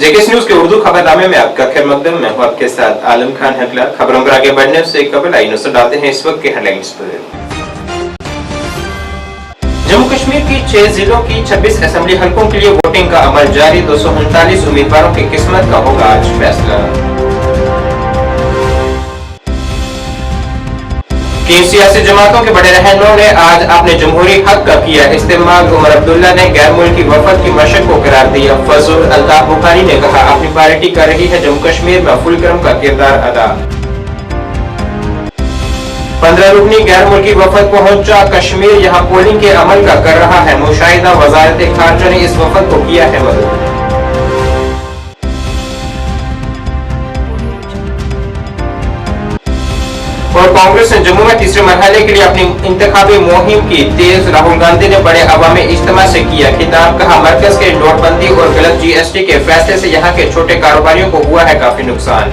JKS news के उर्दू खबरनामे में आपका खैर मकदम। मैं हूं आपके साथ आलम खान हकला। खबरों पर आगे बढ़ने से कबल आई नजर डालते हैं इस वक्त के हेडलाइंस पर। जम्मू कश्मीर की 6 जिलों की 26 असेंबली हलकों के लिए वोटिंग का अमल जारी। 239 उम्मीदवारों की किस्मत का होगा आज फैसला। तीन सियासी जमातों के बड़े रहनुमाओं ने आज अपने जमहूरी हक का किया इस्तेमाल। उमर अब्दुल्ला ने गैर मुल्की वफद की मशक को करार दिया। फजल अल्ताफ बुखारी ने कहा अपनी पार्टी कर रही है जम्मू कश्मीर में फुलक्रम का किरदार अदा। 15 रुकनी गैर मुल्की वफद पहुंचा कश्मीर, यहां पोलिंग के अमल का कर रहा है मुशाहिदा। वजारत खारजा ने इस वफद को किया है मदद। और कांग्रेस ने जम्मू में तीसरे मरहले के लिए अपनी इंतखाबी मुहिम की तेज। राहुल गांधी ने बड़े अवामी इज्तिमा से किया खिताब। कहा मरकज के नोटबंदी और गलत जीएसटी के फैसले से यहां के छोटे कारोबारियों को हुआ है काफी नुकसान।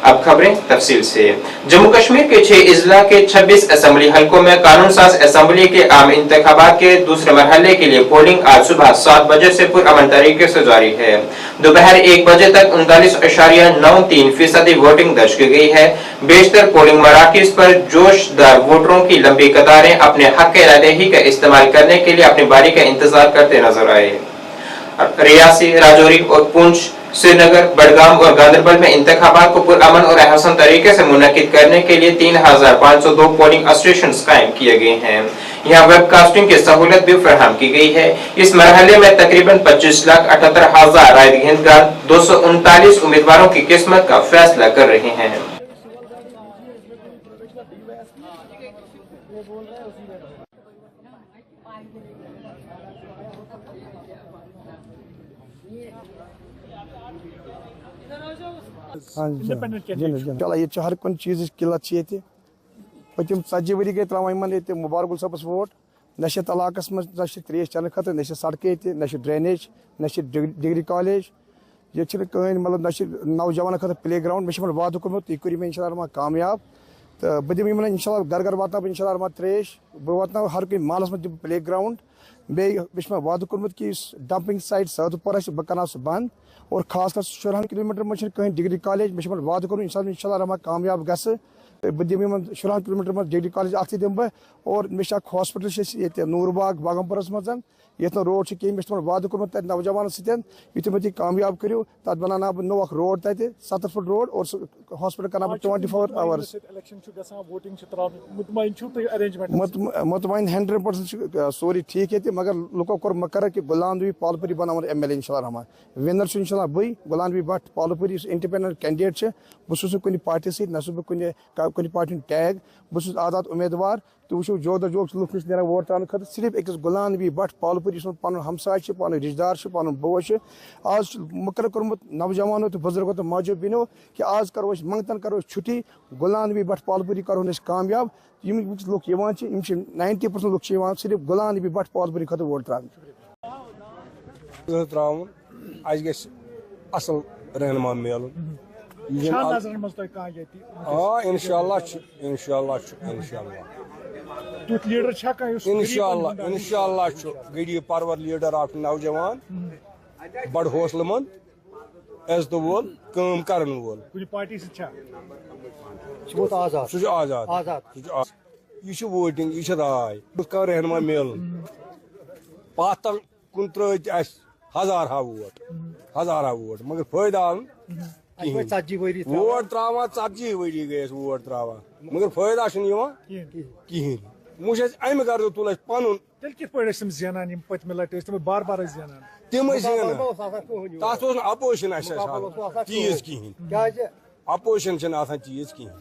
अब खबरें तफसील से। जम्मू कश्मीर के 6 अजला के 26 असेंबली हलकों में कानून साज असेंबली के आम इंतखाबात के दूसरे मरहले के लिए पोलिंग आज सुबह 7 बजे से पुरअमन तरीके से जारी है। दोपहर 1 बजे तक 39.93% वोटिंग दर्ज की गई है। बेशतर पोलिंग मराकज पर जोशदार वोटरों की लंबी कतारें अपने हक के रायदही का इस्तेमाल करने के लिए अपनी बारी का इंतजार करते नजर आए। रियासी, राजौरी और पुंछ, श्रीनगर, बडगाम और गांधरबल में इंतखाबात को पुरअमन और अहसन तरीके से मुनक्किद करने के लिए 3502 पोलिंग स्टेशन कायम किए गए हैं। यहाँ वेबकास्टिंग की सहूलत भी फराहम की गई है। इस मरहले में तकरीबन 25,78,000 राय दहिंदगार 239 उम्मीदवारों की किस्मत का फैसला कर रहे हैं। चलो ये हर कुछ चीज किल्लत पतिम 40 वरी गई त्रावान ये मुबारक सबस वोट न इलाकस मज त्रेश चल खत न सड़कें न ड्रेनेज न डिग्री कॉलेज ये कहीं मतलब न नौजवान खत प्ले ग्राउंड मे वाद कोर्मुत यह कर इंशाल्लाह कामयाब तो बह दिन इंशाल्लाह घर घर वात इंशाल्लाह त्रेश बह वात हर कहीं मालस मज प्ले ग्राउंड बे वाद कोर्मुत कि डंपिंग साइट सदपुर बह कर बंद और खास कर 16 किलोमीटर में कहीं डिग्री कॉलेज मे वाद कोर इंशाल्लाह कामयाब ग बह दिन 16 किलोमीटर में डिग्री कॉलेज अ दिम बह और मे हॉस्पिटल नूरबाग बागमपुरस मज ये रोड कहीं मे वाद कोर्मुत नौजवान सत्य तुम कामयाब करो तथ बना बह नो रोड तत 70 फुट रोड और हॉस्पिटल कर 24 आवर्स मुतमैन 100% सोरी ठीक है मगर लुको कोर मकर कि गुलाम नबी पालपुरी बनावन MLA इंशाल्लाह रहमान विनर इंशाल्लाह बई गुलाम नबी भट्ट पालपुरी इंडिपेंडेंट कैंडिडेट बह कुछ पार्टी सत न कुछ पार्टी टैग बह आजाद उम्मीदवार तो वो जोद जोक लुक नश ना वोट त्रान खत सिर्फ अकिस गुलाम नबी भट्ट पालपुरी पन हमसाय पन रिश्तेदार पन बो आज मुकर कोर्मुत नौजवानों तो बुजुर्गों तो माजो बिनो कि आज करो मंगतन करो छुट्टी गुलाम नबी भट्ट पालपुरी करो कामयाब लुक 90% लुक सिर्फ गुलाम नबी भट्ट पालपुरी खत वोट त्रान असल रहनुमा मिलन इंशाल्लाह गरीब परवर लीडर आफ नौजवान बड़ हौसलमंद इज्जत वोल काम करन वोल आजाद यह वोटिंग यह राय कह रहनुमा मिल पातल कुन त्रो हजार वोट मगर फायदा वोट त्रावान 40 वरी गए वोट त्रावान मगर फायदा कहें मुझे अमे गर्द तुल पन तम तथ अपोजिशन चीज कहें अपोजिशन चीज कहें।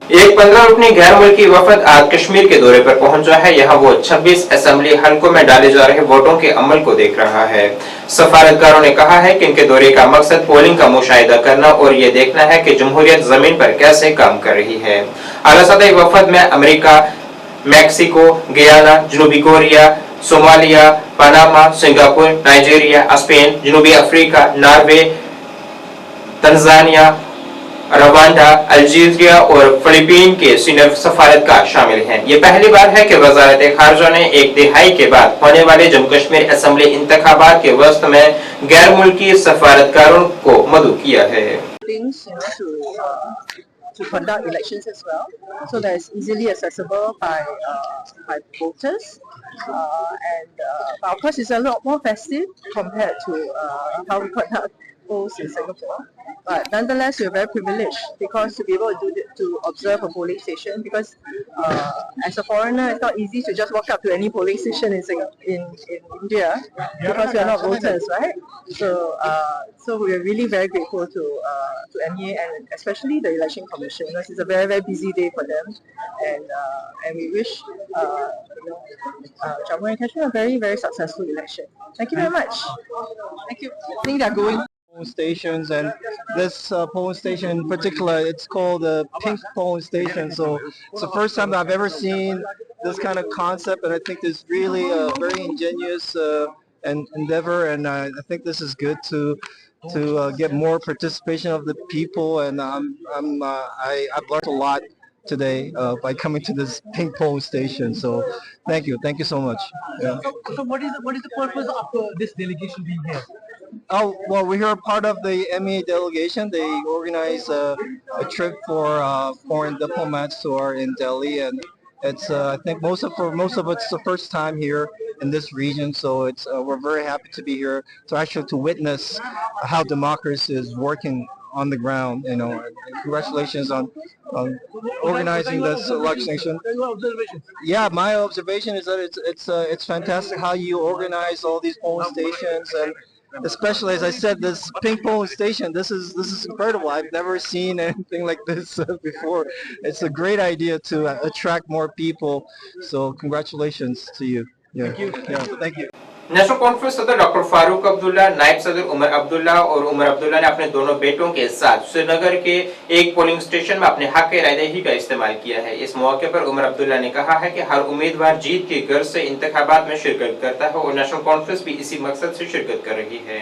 एक 15 रुकनी गैर मुल्की वफद आज कश्मीर के दौरे पर पहुंचा है। यहाँ वो 26 असेंबली हलकों में डाले जा रहे वोटों के अमल को देख रहा है। सफारतकारों ने कहा है कि इनके दौरे का मकसद पोलिंग का मुशाहिदा करना और ये देखना है कि जमहूरियत जमीन पर कैसे काम कर रही है। आला सतही वफद में अमेरिका, मैक्सिको, गियाना, जनूबी Korea, Somalia, Panama, Singapore, Nigeria, Spain, जनूबी Africa, Norway, Tanzania, Rwanda, Algeria और फिलीपीन के सीनियर सफारतकार शामिल हैं। ये पहली बार है कि वजारत खारजा ने एक दिहाई के बाद होने वाले जम्मू कश्मीर असेंबली इंतखाबात के वक्त में गैर मुल्की सफारतकारों को मदऊ किया है। To conduct elections as well, so that it's easily accessible by voters, and of course it's a lot more festive compared to how we conduct polls in Singapore. But nonetheless, we're very privileged because to be able to observe a polling station, because as a foreigner, it's not easy to just walk up to any polling station in India because we are not voters, right? So we are really very grateful to MEA and especially the Election Commission, because it's a very, very busy day for them, and we wish Jammu and Kashmir a very, very successful election. Thank you very much. Thank you. I think they're going stations, and this polling station in particular, it's called the Pink Polling Station. So it's the first time that I've ever seen this kind of concept, and I think it's really a very ingenious endeavor, and I think this is good to get more participation of the people, and I've learned a lot today by coming to this Pink Polling Station. So thank you so much. Yeah. So what is the purpose of this delegation being here? Oh, well, we're here part of the MEA delegation. They organize a trip for foreign diplomats who are in Delhi, and it's I think most of it's the first time here in this region. So it's we're very happy to be here to witness how democracy is working on the ground. You know, and congratulations on organizing this election. Yeah, my observation is that it's fantastic how you organize all these polling stations, and especially, as I said, this Pink Polling Station. This is incredible. I've never seen anything like this before. It's a great idea to attract more people. So congratulations to you. Yeah. Thank you. Yeah, thank you. National conference सदर doctor Farooq Abdullah, नायब सदर उमर अब्दुल्ला और उमर अब्दुल्ला ने अपने दोनों बेटों के साथ श्रीनगर के एक पोलिंग स्टेशन में अपने हक रायदही का इस्तेमाल किया है। इस मौके पर उमर अब्दुल्ला ने कहा है कि हर उम्मीदवार जीत के गर्ज से इंतखाबात में शिरकत करता है और नेशनल कॉन्फ्रेंस भी इसी मकसद से शिरकत कर रही है।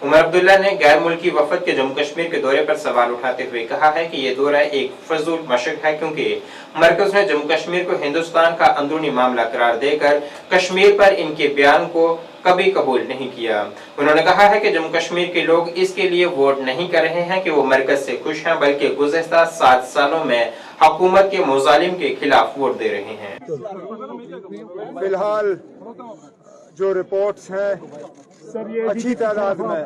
उमर अब्दुल्ला ने गैर मुल्की वफद के जम्मू कश्मीर के दौरे पर सवाल उठाते हुए कहा है कि ये दौरा एक फजूल मशक है, क्योंकि मरकज ने जम्मू कश्मीर को हिंदुस्तान का अंदरूनी मामला करार देकर कश्मीर पर इनके बयान को कभी कबूल नहीं किया। उन्होंने कहा है कि जम्मू कश्मीर के लोग इसके लिए वोट नहीं कर रहे हैं कि वो मरकज से खुश हैं, बल्कि गुज़श्ता 7 सालों में हुकूमत के मुजालिम के खिलाफ वोट दे रहे हैं। फिलहाल जो रिपोर्ट्स हैं, अच्छी तादाद में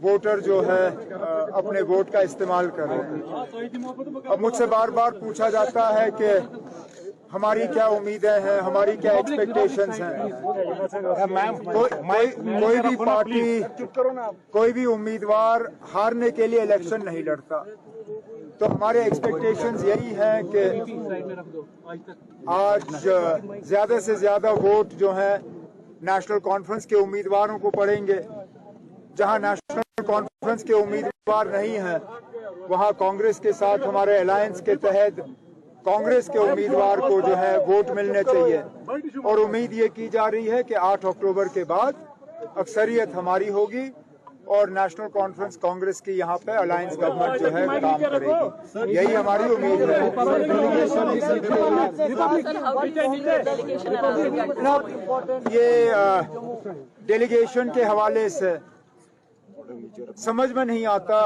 वोटर जो है अपने वोट का इस्तेमाल कर रहे हैं। अब मुझसे बार बार पूछा जाता है कि हमारी क्या उम्मीदें हैं, हमारी क्या एक्सपेक्टेशंस हैं। कोई भी पार्टी, कोई भी उम्मीदवार हारने के लिए इलेक्शन नहीं लड़ता। तो हमारे एक्सपेक्टेशंस यही हैं कि आज ज्यादा से ज्यादा वोट जो है नेशनल कॉन्फ्रेंस के उम्मीदवारों को पड़ेंगे। जहां नेशनल कॉन्फ्रेंस के उम्मीदवार नहीं हैं, वहां कांग्रेस के साथ हमारे अलायंस के तहत कांग्रेस के उम्मीदवार को जो है वोट मिलने चाहिए। और उम्मीद ये की जा रही है कि 8 अक्टूबर के बाद अक्सरियत हमारी होगी और नेशनल कॉन्फ्रेंस कांग्रेस की यहाँ पे अलायंस गवर्नमेंट जो है काम करेगी। यही हमारी उम्मीद है। ये डेलीगेशन के हवाले से समझ में नहीं आता।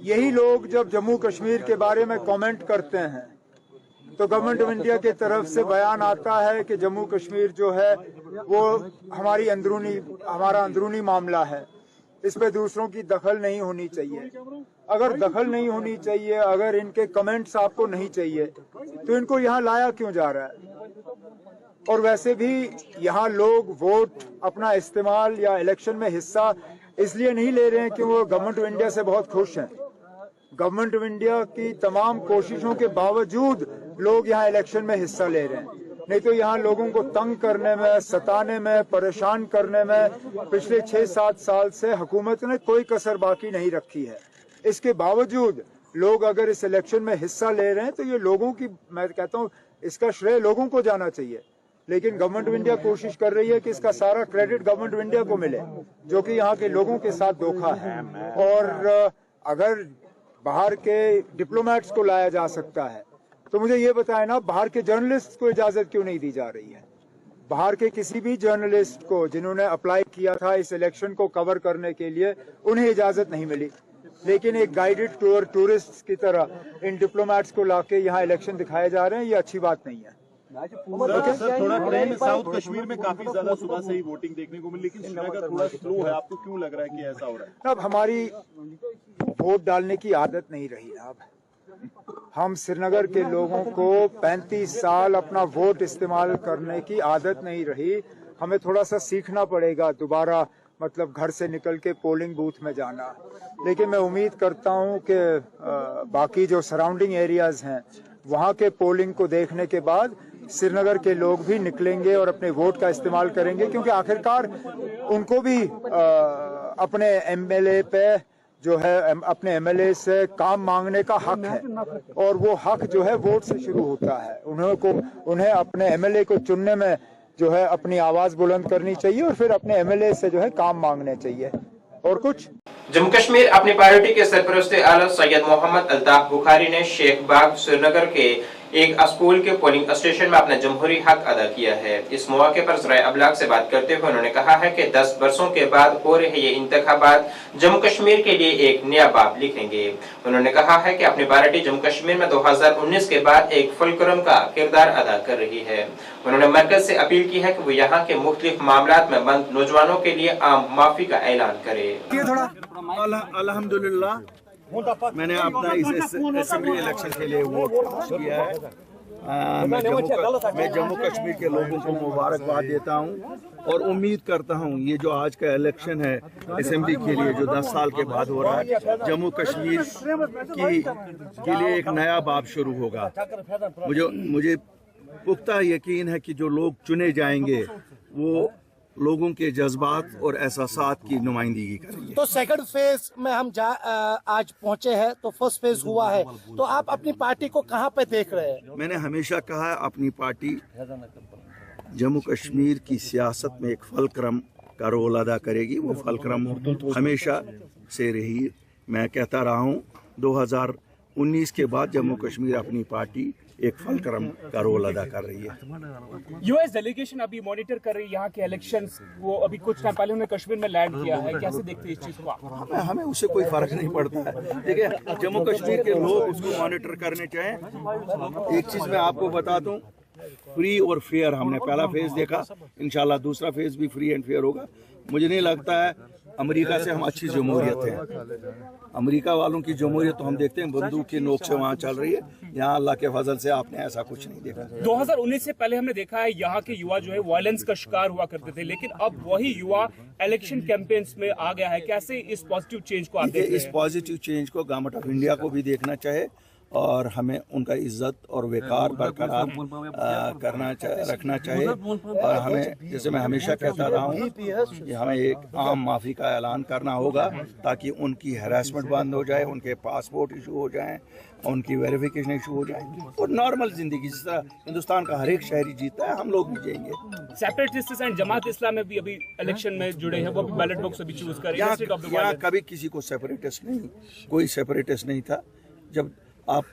यही लोग जब जम्मू कश्मीर के बारे में कमेंट करते हैं तो गवर्नमेंट ऑफ इंडिया की तरफ से बयान आता है कि जम्मू कश्मीर जो है वो हमारा अंदरूनी मामला है, इस पे दूसरों की दखल नहीं होनी चाहिए। अगर दखल नहीं होनी चाहिए, अगर इनके कमेंट्स आपको नहीं चाहिए, तो इनको यहाँ लाया क्यों जा रहा है? और वैसे भी यहाँ लोग वोट अपना इस्तेमाल या इलेक्शन में हिस्सा इसलिए नहीं ले रहे हैं कि वो गवर्नमेंट ऑफ इंडिया से बहुत खुश हैं। गवर्नमेंट ऑफ इंडिया की तमाम कोशिशों के बावजूद लोग यहाँ इलेक्शन में हिस्सा ले रहे हैं। नहीं तो यहाँ लोगों को तंग करने में, सताने में, परेशान करने में पिछले 6-7 साल से हुकूमत ने कोई कसर बाकी नहीं रखी है। इसके बावजूद लोग अगर इस इलेक्शन में हिस्सा ले रहे हैं तो ये लोगों की, मैं कहता हूँ इसका श्रेय लोगों को जाना चाहिए। लेकिन गवर्नमेंट ऑफ इंडिया कोशिश कर रही है कि इसका सारा क्रेडिट गवर्नमेंट ऑफ इंडिया को मिले, जो कि यहाँ के लोगों के साथ धोखा है। और अगर बाहर के डिप्लोमेट्स को लाया जा सकता है तो मुझे ये बताएं ना, बाहर के जर्नलिस्ट को इजाजत क्यों नहीं दी जा रही है? बाहर के किसी भी जर्नलिस्ट को जिन्होंने अप्लाई किया था इस इलेक्शन को कवर करने के लिए, उन्हें इजाजत नहीं मिली, लेकिन एक गाइडेड टूर टूरिस्ट की तरह इन डिप्लोमेट्स को लाके यहाँ इलेक्शन दिखाए जा रहे हैं। ये अच्छी बात नहीं है। सर थोड़ा ट्रेंड साउथ कश्मीर में काफी ज्यादा सुबह से ही वोटिंग देखने को मिली, लेकिन श्रीनगर थोड़ा स्लो है। आपको क्यों लग रहा है कि ऐसा हो रहा है? अब हमारी वोट डालने की आदत नहीं रही। अब हम श्रीनगर के लोगों को 35 साल अपना वोट इस्तेमाल करने की आदत नहीं रही। हमें थोड़ा सा सीखना पड़ेगा दोबारा, मतलब घर से निकल के पोलिंग बूथ में जाना। लेकिन मैं उम्मीद करता हूं कि बाकी जो सराउंडिंग एरियाज हैं वहां के पोलिंग को देखने के बाद श्रीनगर के लोग भी निकलेंगे और अपने वोट का इस्तेमाल करेंगे, क्योंकि आखिरकार उनको भी अपने एमएलए पे जो है अपने एमएलए से काम मांगने का हक है, और वो हक जो है वोट से शुरू होता है। उन्हें अपने एमएलए को चुनने में जो है अपनी आवाज बुलंद करनी चाहिए और फिर अपने एमएलए से जो है काम मांगने चाहिए। और कुछ जम्मू कश्मीर अपनी पार्टी के सरपरस्त आला सैयद मोहम्मद अल्ताफ बुखारी ने शेख बाग श्रीनगर के एक स्कूल के पोलिंग स्टेशन में अपना जमहूरी हक अदा किया है। इस मौके पर ज़राए अबलाग से बात करते हुए उन्होंने कहा है कि 10 वर्षों के बाद हो रहे ये इंतखाबात जम्मू कश्मीर के लिए एक नया बाब लिखेंगे। उन्होंने कहा है कि अपनी पार्टी जम्मू कश्मीर में 2019 के बाद एक फुलक्रम का किरदार अदा कर रही है। उन्होंने मरकज से अपील की है कि वो यहाँ के मुख्तलिफ मामलात में बंद नौजवानों के लिए आम माफी का ऐलान करे। अल्हम्दुलिल्लाह मैंने अपना इस असेंबली इलेक्शन के लिए वोट किया है। मैं जम्मू कश्मीर के लोगों को मुबारकबाद देता हूं और उम्मीद करता हूं ये जो आज का इलेक्शन है असेंबली के लिए जो 10 साल के बाद हो रहा है, जम्मू कश्मीर के लिए एक नया बाब शुरू होगा। मुझे पुख्ता यकीन है कि जो लोग चुने जाएंगे वो लोगों के जज्बात और एहसासात की नुमाइंदगी करेंगे। तो सेकंड फेज में हम आज पहुंचे हैं, तो फर्स्ट फेज हुआ है, तो आप अपनी पार्टी को कहां पे देख रहे हैं? मैंने हमेशा कहा है अपनी पार्टी जम्मू कश्मीर की सियासत में एक फलक्रम का रोल अदा करेगी। वो फलक्रम हमेशा से रही। मैं कहता रहा हूँ 2019 के बाद जम्मू कश्मीर अपनी पार्टी एक फलक्रम का रोल अदा कर रही है। यूएस डेलीगेशन अभी मॉनिटर कर रही है यहाँ के इलेक्शंस। वो अभी कुछ टाइम पहले उन्होंने कश्मीर में लैंड किया है, कैसे देखते हैं इस चीज को? हमें उससे कोई फर्क नहीं पड़ता है। देखिए, जम्मू कश्मीर के लोग उसको मॉनिटर करने चाहें। एक चीज मैं आपको बता दूं, फ्री और फेयर हमने पहला फेज देखा, इंशाल्लाह दूसरा फेज भी फ्री एंड फेयर होगा। मुझे नहीं लगता है अमेरिका से हम अच्छी जमहूरियत है। अमेरिका वालों की जमहूरियत तो हम देखते हैं बंदूक की नोक से वहाँ चल रही है। यहाँ अल्लाह के फजल से आपने ऐसा कुछ नहीं देखा। 2019 से पहले हमने देखा है यहाँ के युवा जो है वायलेंस का शिकार हुआ करते थे, लेकिन अब वही युवा इलेक्शन कैंपेन्स में आ गया है। कैसे इस पॉजिटिव चेंज को आप देखते हैं? इस पॉजिटिव चेंज को गवर्नमेंट ऑफ इंडिया को भी देखना चाहिए और हमें उनका इज्जत और वकार बरकरार रखना चाहिए। और हमें, जैसे मैं हमेशा कहता रहा हूँ, कि हमें एक आम माफ़ी का ऐलान करना होगा ताकि उनकी हैरेसमेंट बंद हो जाए, उनके पासपोर्ट इशू हो जाएं, उनकी वेरिफिकेशन इशू हो जाए और नॉर्मल जिंदगी जिस तरह हिंदुस्तान का हर एक शहरी जीता है हम लोग भी जिएंगे। सेपरेटिस्ट एंड जमात इस्लाम में भी अभी इलेक्शन में जुड़े हैं, वो भी बैलेट बॉक्स अभी चूज कर रहे हैं। यहाँ कभी किसी को सेपरेटिस्ट नहीं, कोई सेपरेटिस्ट नहीं था। जब आप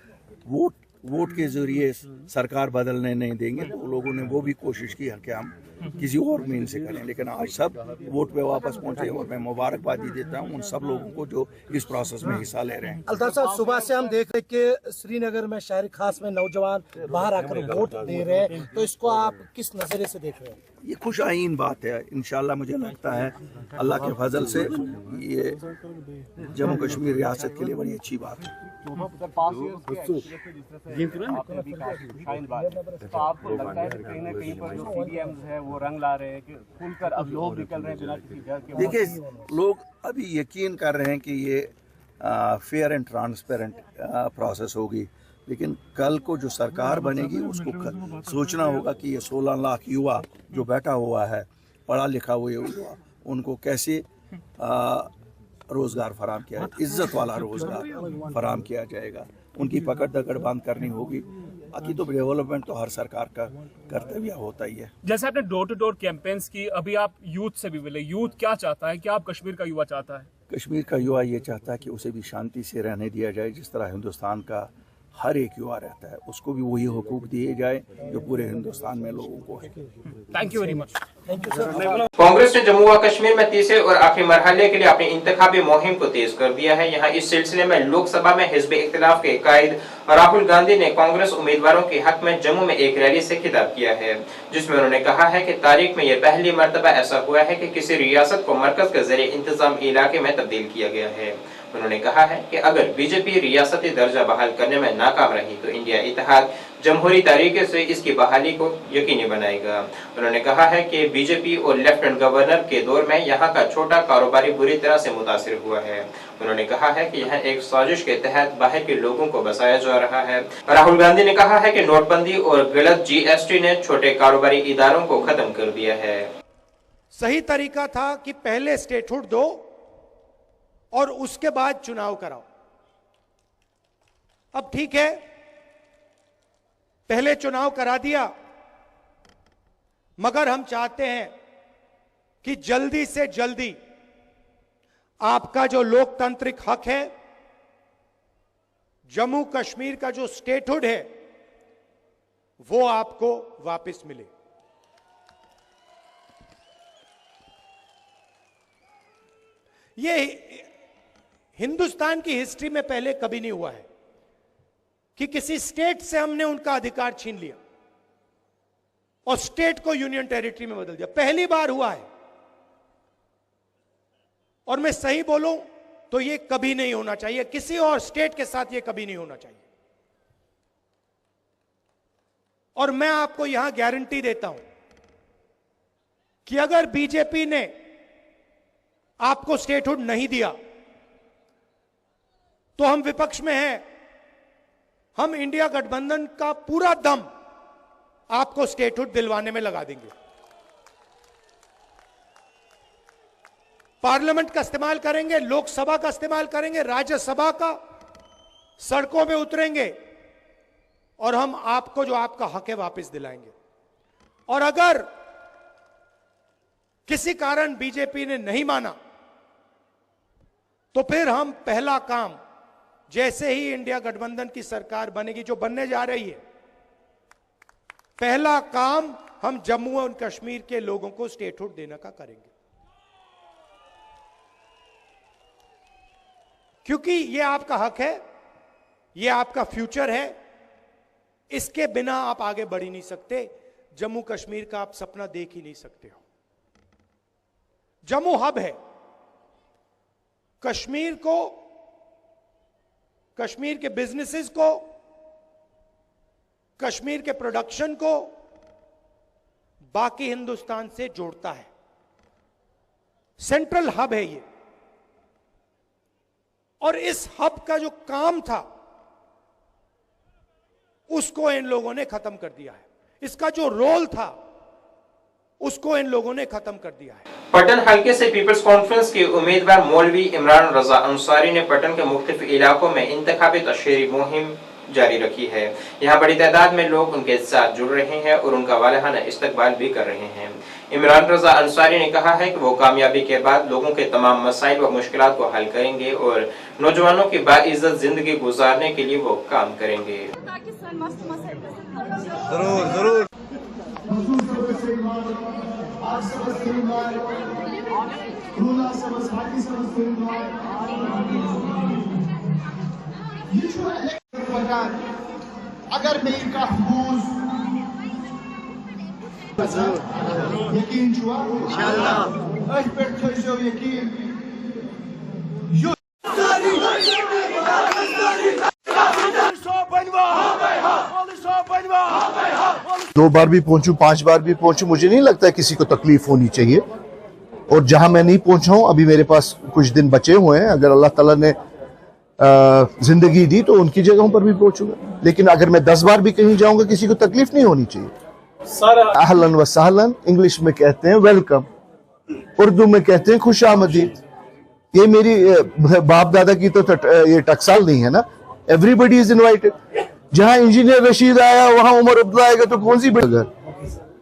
वोट के जरिए सरकार बदलने नहीं देंगे तो लोगों ने वो भी कोशिश की है कि हम किसी और मीन से करें, लेकिन आज सब वोट पे वापस पहुंचे और मैं मुबारकबादी देता हूं उन सब लोगों को जो इस प्रोसेस में हिस्सा ले रहे हैं। अल्ताफ साहब, सुबह से हम देख रहे हैं कि श्रीनगर में शहर खास में नौजवान बाहर आकर वोट दे रहे हैं, तो इसको आप किस नजरिए से देख रहे हैं? ये खुश आइन बात है। इंशाल्लाह मुझे लगता है अल्लाह के फजल से ये जम्मू कश्मीर रियासत के लिए बड़ी अच्छी बात है। आपको लगता है कहीं ना कहीं पर जो CDMs है वो रंग ला रहे हैं कि खुलकर अब लोग निकल रहे हैं बिना किसी डर के? देखिए, लोग अभी यकीन कर रहे हैं कि ये फेयर एंड ट्रांसपेरेंट प्रोसेस होगी, लेकिन कल को जो सरकार बनेगी उसको सोचना होगा कि ये 16 लाख युवा जो बैठा हुआ है, पढ़ा लिखा हुआ युवा, उनको कैसे रोजगार फराम किया, इज्जत वाला रोजगार फराम किया जाएगा। उनकी पकड़ दकड़ बंद करनी होगी। बाकी तो डेवलपमेंट तो हर सरकार का कर्तव्य होता ही है। जैसे आपने डोर टू डोर कैंपेन्स की, अभी आप यूथ से भी मिले, यूथ क्या चाहता है, क्या आप कश्मीर का युवा चाहता है? कश्मीर का युवा ये चाहता है कि उसे भी शांति से रहने दिया जाए, जिस तरह हिंदुस्तान का हर एक युवा रहता है, उसको भी वही हुकूक दिए जाए जो पूरे हिंदुस्तान में लोगों को है। Thank you very much. Congress ने जम्मू व कश्मीर में तीसरे और आखिरी मरहले के लिए अपनी इंतखाबी मुहिम को तेज कर दिया है। यहाँ इस सिलसिले में लोकसभा में हिज़्ब इख्तिलाफ के कायद राहुल गांधी ने कांग्रेस उम्मीदवारों के हक में जम्मू में एक रैली से खिताब किया है, जिसमें उन्होंने कहा है कि तारीख में यह पहली मर्तबा ऐसा हुआ है कि किसी रियासत को मरकज के जरिए इंतजाम इलाके में तब्दील किया गया है। उन्होंने कहा है कि अगर बीजेपी रियासती दर्जा बहाल करने में नाकाम रही तो इंडिया इत्तेहाद जमहूरी तरीके से इसकी बहाली को यकीनी बनाएगा। उन्होंने कहा है कि बीजेपी और लेफ्टिनेंट गवर्नर के दौर में यहाँ का छोटा कारोबारी बुरी तरह से मुतासिर हुआ है। उन्होंने कहा है कि यहाँ एक साजिश के तहत बाहर के लोगों को बसाया जा रहा है। राहुल गांधी ने कहा है कि नोटबंदी और गलत GST ने छोटे कारोबारी इदारों को खत्म कर दिया है। सही तरीका था कि पहले स्टेटहुड दो और उसके बाद चुनाव कराओ। अब ठीक है, पहले चुनाव करा दिया, मगर हम चाहते हैं कि जल्दी से जल्दी आपका जो लोकतांत्रिक हक है, जम्मू कश्मीर का जो स्टेटहुड है, वो आपको वापस मिले। ये हिंदुस्तान की हिस्ट्री में पहले कभी नहीं हुआ है कि किसी स्टेट से हमने उनका अधिकार छीन लिया और स्टेट को यूनियन टेरिटरी में बदल दिया। पहली बार हुआ है, और मैं सही बोलूं तो ये कभी नहीं होना चाहिए, किसी और स्टेट के साथ ये कभी नहीं होना चाहिए। और मैं आपको यहां गारंटी देता हूं कि अगर बीजेपी ने आपको स्टेटहुड नहीं दिया तो हम विपक्ष में हैं, हम इंडिया गठबंधन का पूरा दम आपको स्टेटहुड दिलवाने में लगा देंगे। पार्लियामेंट का इस्तेमाल करेंगे, लोकसभा का इस्तेमाल करेंगे, राज्यसभा का, सड़कों में उतरेंगे और हम आपको जो आपका हक है वापस दिलाएंगे। और अगर किसी कारण बीजेपी ने नहीं माना तो फिर हम पहला काम, जैसे ही इंडिया गठबंधन की सरकार बनेगी, जो बनने जा रही है, पहला काम हम जम्मू और कश्मीर के लोगों को स्टेटहुड देने का करेंगे। क्योंकि यह आपका हक है, यह आपका फ्यूचर है, इसके बिना आप आगे बढ़ ही नहीं सकते। जम्मू कश्मीर का आप सपना देख ही नहीं सकते हो। जम्मू हब है, कश्मीर को, कश्मीर के बिजनेसेस को, कश्मीर के प्रोडक्शन को बाकी हिंदुस्तान से जोड़ता है। सेंट्रल हब है ये, और इस हब का जो काम था उसको इन लोगों ने खत्म कर दिया है। इसका जो रोल था उसको इन लोगों ने खत्म कर दिया है। पटन हल्के से पीपल्स कॉन्फ्रेंस के उम्मीदवार मौलवी इमरान रजा अंसारी ने पटन के मुख्तलिफ इलाकों में इंतखाबी तशहीरी मुहिम जारी रखी है। यहाँ बड़ी तादाद में लोग उनके साथ जुड़ रहे हैं और उनका वालहाना इस्तकबाल भी कर रहे हैं। इमरान रजा अंसारी ने कहा है कि वो कामयाबी के बाद लोगों के तमाम मसाइल व मुश्किलात को हल करेंगे और नौजवानों की बाइज्जत जिंदगी गुजारने के लिए वो काम करेंगे। जरूर जरूर। अगर मेरी कथ बूज यकीन छुआ इंशाअल्लाह अस पे थइसो यकीन दो बार भी पहुंचूं, 5 बार भी पहुंचूं, मुझे नहीं लगता किसी को तकलीफ होनी चाहिए। और जहां मैं नहीं पहुंचा हूं, अभी मेरे पास कुछ दिन बचे हुए हैं, अगर अल्लाह ताला ने जिंदगी दी तो उनकी जगहों पर भी पहुंचूंगा। लेकिन अगर मैं 10 बार भी कहीं जाऊंगा, किसी को तकलीफ नहीं होनी चाहिए। अहलन व सहलन इंग्लिश में कहते हैं वेलकम, उर्दू में कहते हैं खुश आमदीद। ये मेरी बाप दादा की तो ये टकसाल नहीं है ना। Everybody is invited. जहां इंजीनियर रशीद आया वहां उमर अब्दुल्ला आएगा तो कौन सी बड़ी।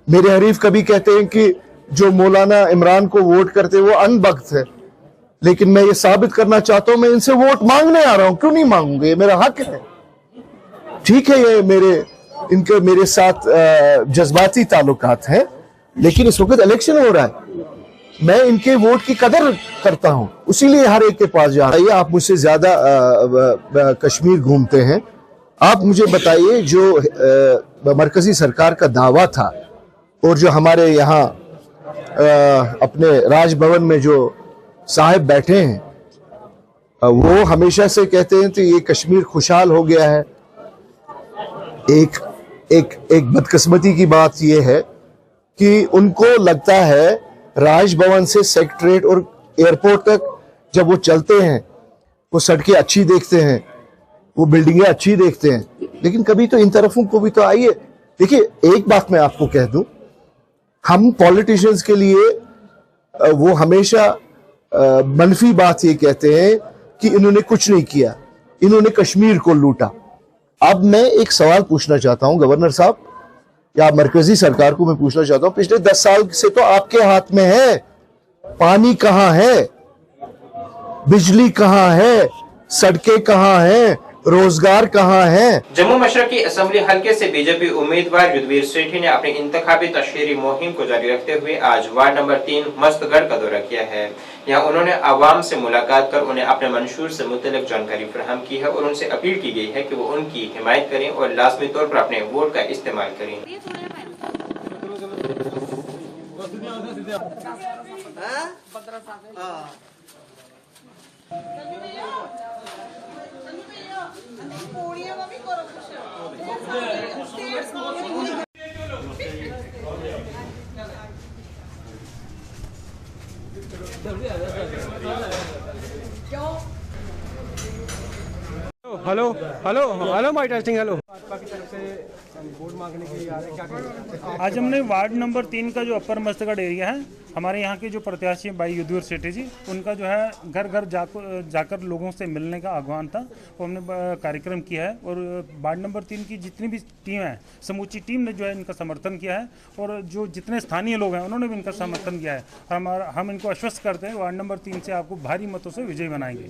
मेरे हरीफ कभी कहते हैं कि जो मौलाना इमरान को वोट करते वो अनबख्त है। लेकिन मैं ये साबित करना चाहता हूं, मैं इनसे वोट मांगने आ रहा हूं। क्यों नहीं मांगूंगा, ये मेरा हक है। ठीक है, ये इनके मेरे साथ जज्बाती ताल्लुकात हैं, लेकिन इस वक्त इलेक्शन हो रहा है, मैं इनके वोट की कदर करता हूं, उसीलिए हर एक के पास जा रहा है। आप मुझसे ज्यादा कश्मीर घूमते हैं, आप मुझे बताइए जो मरकजी सरकार का दावा था और जो हमारे यहाँ अपने राजभवन में जो साहिब बैठे हैं, वो हमेशा से कहते हैं तो ये कश्मीर खुशहाल हो गया है। एक बदकिस्मती की बात यह है कि उनको लगता है राजभवन से सेक्रेटरीट और एयरपोर्ट तक जब वो चलते हैं, वो सड़कें अच्छी देखते हैं, वो बिल्डिंगें अच्छी देखते हैं, लेकिन कभी तो इन तरफों को भी तो आइए। देखिए, एक बात मैं आपको कह दूं, हम पॉलिटिशियंस के लिए वो हमेशा मनफी बात ये कहते हैं कि इन्होंने कुछ नहीं किया, इन्होंने कश्मीर को लूटा। अब मैं एक सवाल पूछना चाहता हूं गवर्नर साहब, या मरकजी सरकार को मैं पूछना चाहता हूं, पिछले 10 साल से तो आपके हाथ में है, पानी कहां है, बिजली कहां है, सड़कें कहां हैं, रोजगार कहां है। जम्मू मशरकी असेंबली हलके से बीजेपी उम्मीदवार युद्धवीर सेठी ने अपनी इंतखाबी तशहीरी मुहिम को जारी रखते हुए आज वार्ड नंबर 3 मस्तगढ़ का दौरा किया है। यहाँ उन्होंने आवाम से मुलाकात कर उन्हें अपने मंशूर से मुतल्लिक जानकारी फराहम की है और उनसे अपील की गई है कि वो उनकी हिमायत करें और लाजमी तौर पर अपने वोट का इस्तेमाल करें। Hello hello hello mike testing, hello. Bhajpa की तरफ से वोट मांगने के लिए आ रहे हैं, क्या कहेंगे? आज हमने वार्ड नंबर 3 का जो अपर मस्तगढ़ एरिया है, हमारे यहाँ के जो प्रत्याशी भाई युद्धवीर सेठी जी, उनका जो है घर घर जाकर लोगों से मिलने का आह्वान था, वो हमने कार्यक्रम किया है। और वार्ड नंबर 3 की जितनी भी टीम है, समूची टीम ने जो है इनका समर्थन किया है और जो जितने स्थानीय लोग हैं उन्होंने भी इनका समर्थन किया है। हम इनको आश्वस्त करते हैं वार्ड नंबर 3 से आपको भारी मतों से विजयी बनाएंगे।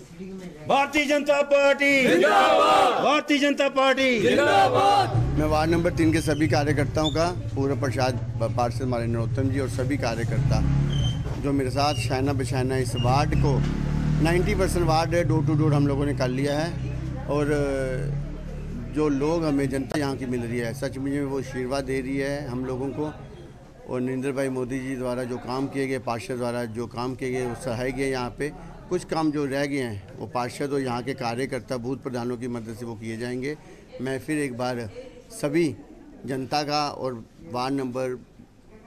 भारतीय जनता पार्टी जिंदाबाद, भारतीय जनता पार्टी जिंदाबाद। मैं वार्ड नंबर 3 के सभी कार्यकर्ताओं का, पूर्व प्रसाद पार्षद हमारे नरोत्तम जी और सभी कार्यकर्ता जो मेरे साथ शायना बशायना इस वार्ड को 90% वार्ड है, डोर टू डोर हम लोगों ने कर लिया है। और जो लोग हमें जनता यहाँ की मिल रही है, सच में वो आशीर्वाद दे रही है हम लोगों को। और नरेंद्र भाई मोदी जी द्वारा जो काम किए गए, पार्षद द्वारा जो काम किए गए, वो सराहे गए। यहाँ पे कुछ काम जो रह गए हैं वो पार्षद और यहाँ के कार्यकर्ता बूथ प्रधानों की मदद से वो किए जाएंगे। मैं फिर एक बार सभी जनता का और वार्ड नंबर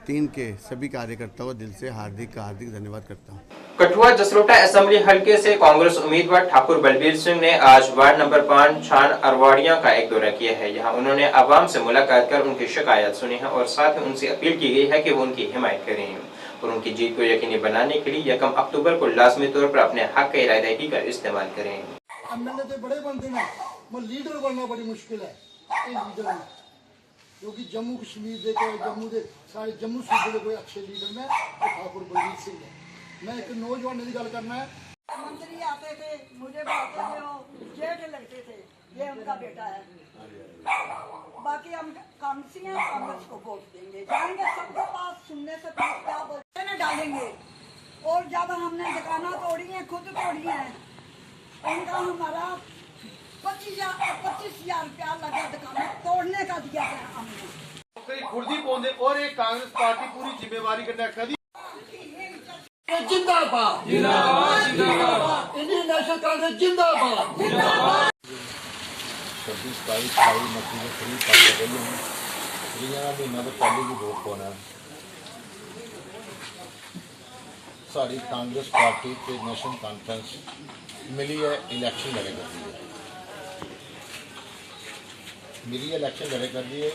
3 के सभी कार्यकर्ताओं को दिल से हार्दिक धन्यवाद करता हूँ। कठुआ जसरोटा असेंबली हलके से कांग्रेस उम्मीदवार ठाकुर बलबीर सिंह ने आज वार्ड नंबर 5 छान अरवाड़िया का एक दौरा किया है। यहाँ उन्होंने आवाम से मुलाकात कर उनकी शिकायत सुनी है और साथ ही उनसे अपील की गई है कि वो उनकी हिमायत करें और उनकी जीत को यकीनी बनाने के लिए 1 अक्टूबर को लाजमी तौर पर अपने हक का इरादगी का इस्तेमाल करें। एमएलए तो बड़े बनते हैं, मगर लीडर बनना बड़ी मुश्किल है। लीडर क्योंकि जम्मू कश्मीर के सारे जम्मू सूबे के कोई अच्छे लीडर में ठाकुर बलबीर सिंह है। मैं एक नौजवान की गल करना है। मंत्री आते थे, मुझे बोलते थे वो जेठ लगते थे, ये उनका बेटा है। बाकी हम कांग्रेसी हैं, कांग्रेस को वोट देंगे, जाएंगे सबके पास, सुनने से क्या बोलते हैं डालेंगे। और जब हमने दुकाना तोड़ी है, खुद तोड़ी है, उनका हमारा 25,000 रुपया लगा दुकान तोड़ने का दिया है हमने। खुर्दी पौंदे और एक कांग्रेस पार्टी पूरी जिम्मेवारी करना कभी जिंदाबाद जिंदाबाद जिंदाबाद, इंडियन नेशनल कांग्रेस जिंदाबाद जिंदाबाद। 26 तारीख 28 मई में फ्री कर रही हूँ। महीना तो पहले भी वोट पाना है। सारी कांग्रेस पार्टी के नेशनल कॉन्फ्रेंस मिली है, इलेक्शन लड़े कर दी है, मिली इलेक्शन लड़े कर दी है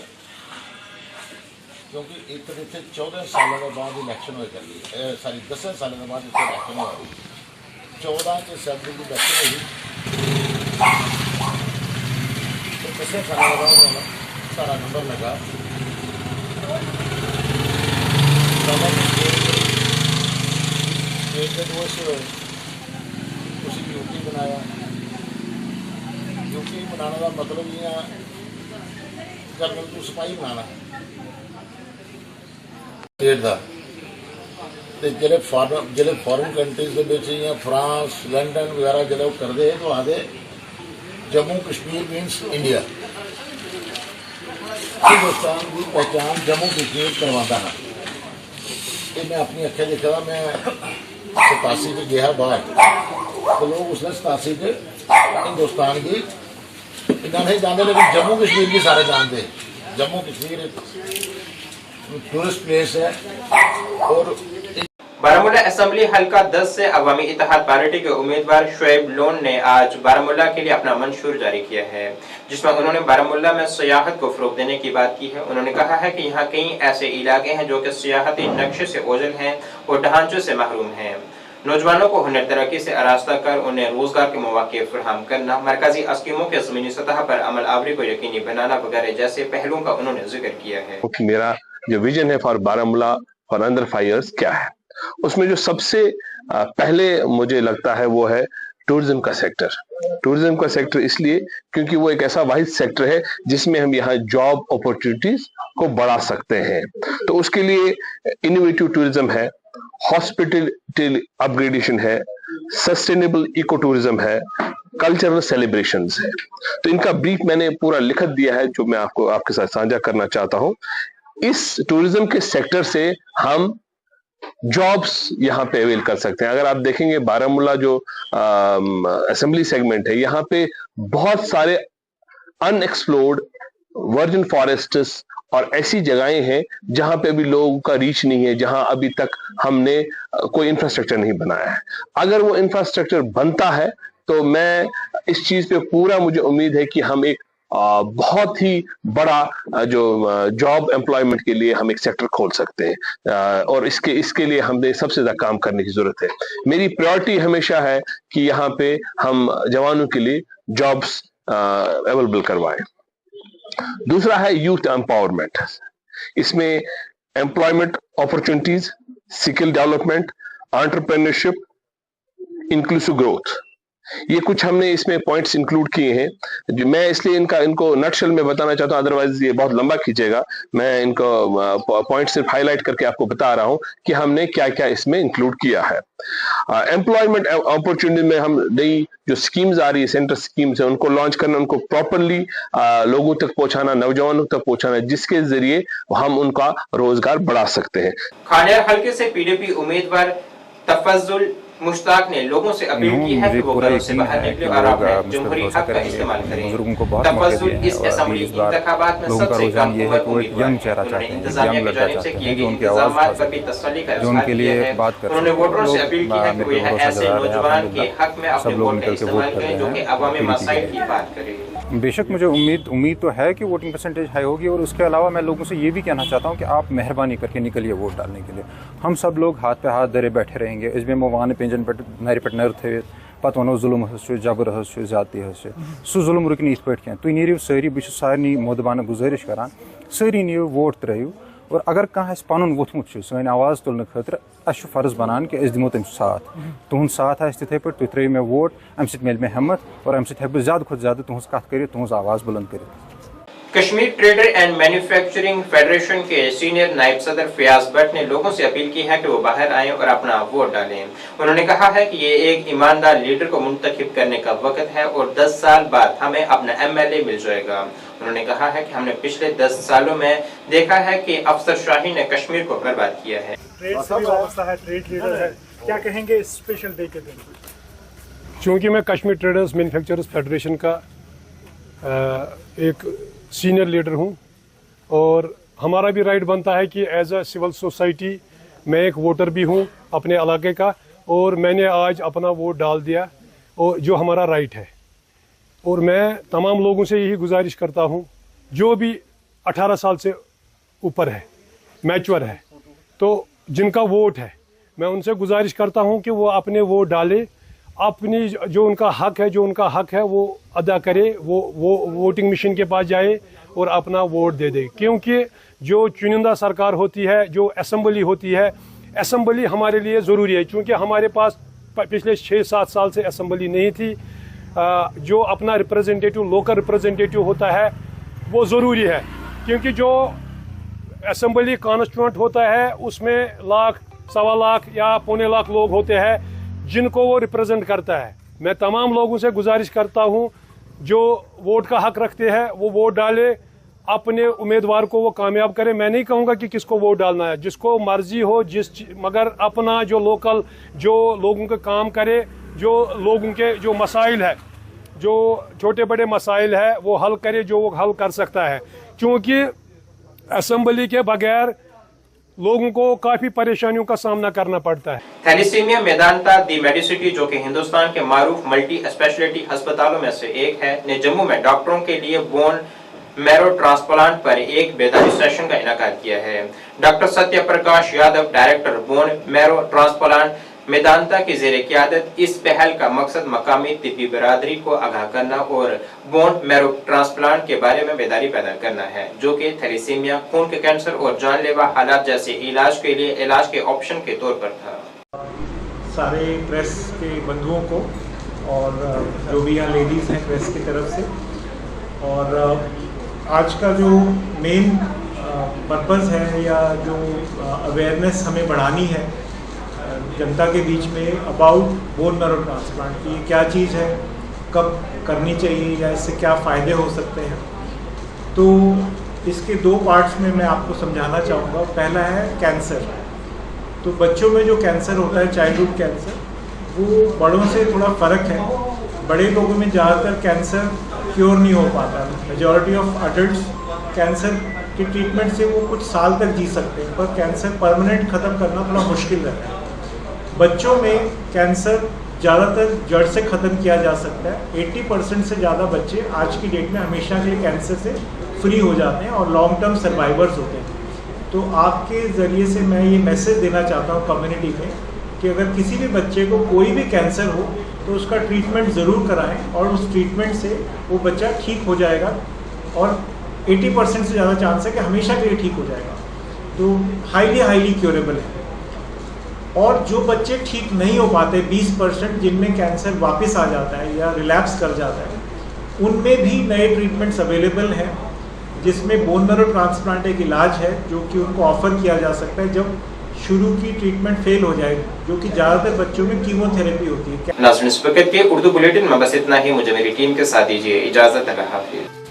क्योंकि एक तो इतने 14 सालों के बाद इलेक्शन हो कर ली, सॉरी 10 सालों के बाद इतने इलेक्शन हो रही। 14 के असेंबली की इलेक्शन हुई तो 10 सालों के बाद सारा नंबर लगा। ਅਸੀਂ यूटी बनाया। यूटी बनाने का मतलब इ'यां जनरल को सिपाही बनाना स्टेट का। तो ਜਿਹੜੇ फॉरेन कंट्रीज ਦੇ ਵਿੱਚ ਜਾਂ फ्रांस लंडन वगैरह ਜਿਹੜੇ ਉਹ ਕਰਦੇ तो आखदे जम्मू कश्मीर मीनस इंडिया। हिंदुस्तान की पहचान जम्मू कश्मीर करवाता है। ये मैं अपनी अखें देखा था। मैं 87 से गया बाहर तो लोग उसने 87 से हिंदुस्तान की इतना नहीं जानते लेकिन जम्मू कश्मीर की सारे जानते। जम्मू कश्मीर एक टूरिस्ट प्लेस है। और बारामूला असेंबली हल्का 10 से अवामी इत्तेहाद पार्टी के उम्मीदवार शुएब लोन ने आज बारामूला के लिए अपना मंशूर जारी किया है, जिसमें उन्होंने बारामूला में सियाहत को फरोग देने की बात की है। उन्होंने कहा है कि यहाँ कई ऐसे इलाके हैं जो कि सियाहती नक्शे से ओझल हैं और ढांचों से महरूम हैं। नौजवानों को हुनर तरक्की से आरास्ता कर उन्हें रोजगार के मौके फराहम करना, मरकजी स्कीमों के ज़मीनी सतह पर अमल आवरी को यकीनी बनाना वगैरह जैसे पहलुओं का उन्होंने जिक्र किया है। मेरा जो विजन है फॉर बारामूला फॉर अंदर 5 years क्या है, उसमें जो सबसे पहले मुझे लगता है वो है टूरिज्म का सेक्टर। टूरिज्म का सेक्टर इसलिए क्योंकि वो एक ऐसा वाहिद सेक्टर है जिसमें हम यहाँ जॉब अपॉर्चुनिटीज को बढ़ा सकते हैं। तो उसके लिए इनोवेटिव टूरिज्म है, हॉस्पिटलिटी अपग्रेडेशन है, सस्टेनेबल इको टूरिज्म है, कल्चरल सेलिब्रेशंस है। तो इनका ब्रीफ मैंने पूरा लिख दिया है जो मैं आपके साथ साझा करना चाहता हूँ। इस टूरिज्म के सेक्टर से हम जॉब्स यहाँ पे अवेल कर सकते हैं। अगर आप देखेंगे बारामूला जो असेंबली सेगमेंट है, यहाँ पे बहुत सारे अनएक्सप्लोर्ड वर्जिन फॉरेस्ट्स और ऐसी जगहें हैं जहां पे अभी लोगों का रीच नहीं है, जहां अभी तक हमने कोई इंफ्रास्ट्रक्चर नहीं बनाया है। अगर वो इंफ्रास्ट्रक्चर बनता है तो मैं इस चीज पे पूरा मुझे उम्मीद है कि हम एक बहुत ही बड़ा जो जॉब एम्प्लॉयमेंट के लिए हम एक सेक्टर खोल सकते हैं। और इसके लिए हमने सबसे ज्यादा काम करने की जरूरत है। मेरी प्रायोरिटी हमेशा है कि यहाँ पे हम जवानों के लिए जॉब्स अवेलेबल करवाएं। दूसरा है यूथ एम्पावरमेंट। इसमें employment opportunities, skill development, entrepreneurship, inclusive growth, ये कुछ हमने इसमें पॉइंट्स इंक्लूड किए हैं। जो मैं इसलिए इनको नटशेल में बताना चाहता हूं, अदरवाइज ये बहुत लंबा खींचेगा। मैं इनको पॉइंट सिर्फ हाईलाइट करके आपको बता रहा हूं कि हमने क्या क्या इसमें इंक्लूड किया है। एम्प्लॉयमेंट अपॉर्चुनिटी में हम नई जो स्कीम्स आ रही है, सेंटर स्कीम्स है, उनको लॉन्च करना, उनको प्रॉपरली लोगों तक पहुंचाना, नौजवानों तक पहुंचाना, जिसके जरिए हम उनका रोजगार बढ़ा सकते हैं। खानेर हल्के से पीडीपी उम्मीदवार तफज्जुल मुश्ताक ने लोगों से अपील की है कि वो घरों से बाहर निकले और अपने जमहूरी हक का इस्तेमाल करें। तफज्जुल इस असेंबली इंतखाबात में सबसे कम उम्र उम्मीदवार है। उन्होंने इंतजामिया की जानिब से किए गए इंतजामात पर भी तसल्ली का इज़हार किया है। उन्होंने वोटरों से अपील की है कि वो यह ऐसे नौजवान के हक में अपने वोट का इस्तेमाल करें जो कि अवामी मसाइल की बात करें। बेशक मुझे उम्मीद तो है कि वोटिंग परसेंटेज हाई होगी, और उसके अलावा मैं लोगों से ये भी कहना चाहता हूँ कि आप मेहरबानी करके निकलिए वोट डालने के लिए। हम सब लोग हाथ पे हाथ धरे बैठे रहेंगे, इसमें वान पेंजन पे नर पे नर थे पत वो जुल्म जबर ज्यादती सह जुल्म रुक इत पे क्या। तुम नीरिव सारी, बह सारे मोदबाना गुजारिश करान सारी नीव वोट त्रो। और अगर कह पन वोथमुत सन आवाज़ तुलने खतर अस फर्ज बनान कि दिमो तम साथ। तुहद साथ तिथे पे तुम त्रो मे वोट, अम सत मिल मे हिम्मत और अम सत ज़्यादा खुद ज़्यादा तुहज कत कर, तुहज आवाज़ बुलंद कर। Kashmir trader and manufacturing federation के सीनियर नायब सदर फयाज भट्ट ने लोगों से अपील की है कि वो बाहर आएं और अपना वोट डालें। उन्होंने कहा है कि ये एक ईमानदार लीडर को मुंतखब करने का वक्त है और 10 साल बाद हमें अपना MLA मिल जाएगा। उन्होंने कहा है कि हमने पिछले 10 सालों में देखा है कि अफसरशाही ने कश्मीर को बर्बाद किया है। ट्रेड से भी वाबस्ता है, ट्रेड लीडर है, क्या कहेंगे इस स्पेशल डे के दिन? चूँकि मैं कश्मीर ट्रेडर्स मैन्युफैक्चरर्स फेडरेशन का एक सीनियर लीडर हूं और हमारा भी राइट बनता है कि एज अ सिविल सोसाइटी मैं एक वोटर भी हूं अपने इलाके का, और मैंने आज अपना वोट डाल दिया और जो हमारा राइट है। और मैं तमाम लोगों से यही गुजारिश करता हूं जो भी 18 साल से ऊपर है, मैच्योर है, तो जिनका वोट है, मैं उनसे गुजारिश करता हूं कि वो अपने वोट डाले, अपनी जो उनका हक है वो अदा करे, वो वोटिंग मशीन के पास जाए और अपना वोट दे दे। क्योंकि जो चुनिंदा सरकार होती है, जो असेंबली होती है, असेंबली हमारे लिए ज़रूरी है। क्योंकि हमारे पास पिछले 6-7 साल से असम्बली नहीं थी। जो अपना रिप्रेजेंटेटिव, लोकल रिप्रेजेंटेटिव होता है वो ज़रूरी है, क्योंकि जो असम्बली कॉन्स्टिट्यूंट होता है उसमें लाख, 1.25 लाख या 1.25 लाख लोग होते हैं जिनको वो रिप्रेजेंट करता है। मैं तमाम लोगों से गुजारिश करता हूँ जो वोट का हक रखते हैं वो वोट डाले, अपने उम्मीदवार को वो कामयाब करे। मैं नहीं कहूँगा कि किसको वोट डालना है, जिसको मर्जी हो, मगर अपना जो लोकल, जो लोगों के काम करे, जो लोगों के जो मसाइल है, जो छोटे बड़े मसाइल है वो हल करे, जो वो हल कर सकता है। क्योंकि असम्बली के बगैर लोगों को काफी परेशानियों का सामना करना पड़ता है। थैलीसीमिया मेदांता दी मेडिसिटी, जो कि हिंदुस्तान के मारूफ मल्टी स्पेशलिटी अस्पतालों में से एक है, ने जम्मू में डॉक्टरों के लिए बोन मैरो ट्रांसप्लांट पर एक बेदारी सेशन का इनेकाद किया है। Doctor Satya Prakash Yadav, director bone marrow transplant Medanta की ज़ेरे क़यादत, इस पहल का मकसद मकामी तिब्बी बिरादरी को आगाह करना और बोन मैरो ट्रांसप्लांट के बारे में बेदारी पैदा करना है, जो कि थैलीसीमिया, खून के कैंसर और जानलेवा हालात जैसे इलाज के लिए इलाज के ऑप्शन के तौर पर था। सारे प्रेस के बंधुओं को और जो भी यहाँ लेडीज़ हैं प्रेस की तरफ से, और आज का जो मेन पर्पज़ है या जो अवेयरनेस हमें बढ़ानी है जनता के बीच में अबाउट बोन मैरो ट्रांसप्लांट की, क्या चीज़ है, कब करनी चाहिए या इससे क्या फ़ायदे हो सकते हैं। तो इसके 2 पार्ट्स में मैं आपको समझाना चाहूँगा। पहला है कैंसर। तो बच्चों में जो कैंसर होता है, चाइल्डहुड कैंसर, वो बड़ों से थोड़ा फ़र्क है। बड़े लोगों में ज़्यादातर कैंसर क्योर नहीं हो पाता। मेजॉरिटी ऑफ अडल्ट्स कैंसर की ट्रीटमेंट से वो कुछ साल तक जी सकते हैं, पर कैंसर परमानेंट ख़त्म करना थोड़ा मुश्किल रहता है। बच्चों में कैंसर ज़्यादातर जड़ से ख़त्म किया जा सकता है। 80% से ज़्यादा बच्चे आज की डेट में हमेशा के लिए कैंसर से फ्री हो जाते हैं और लॉन्ग टर्म सर्वाइवर्स होते हैं। तो आपके ज़रिए से मैं ये मैसेज देना चाहता हूँ कम्युनिटी में कि अगर किसी भी बच्चे को कोई भी कैंसर हो तो उसका ट्रीटमेंट ज़रूर कराएं और उस ट्रीटमेंट से वो बच्चा ठीक हो जाएगा और 80% से ज़्यादा चांस है कि हमेशा के लिए ठीक हो जाएगा। तो हाईली क्योरेबल है। और जो बच्चे ठीक नहीं हो पाते, 20% जिनमें कैंसर वापस आ जाता है या रिलैप्स कर जाता है, उनमें भी नए ट्रीटमेंट्स अवेलेबल हैं, जिसमें बोन मैरो ट्रांसप्लांट एक इलाज है जो कि उनको ऑफर किया जा सकता है जब शुरू की ट्रीटमेंट फेल हो जाएगी, जो कि ज़्यादातर बच्चों में कीमोथेरेपी होती है। नाज़रीन, इस वक्त के उर्दू बुलेटिन में बस इतना ही। मुझे मेरी टीम के साथ दीजिए इजाज़त। अल्लाह हाफिज़।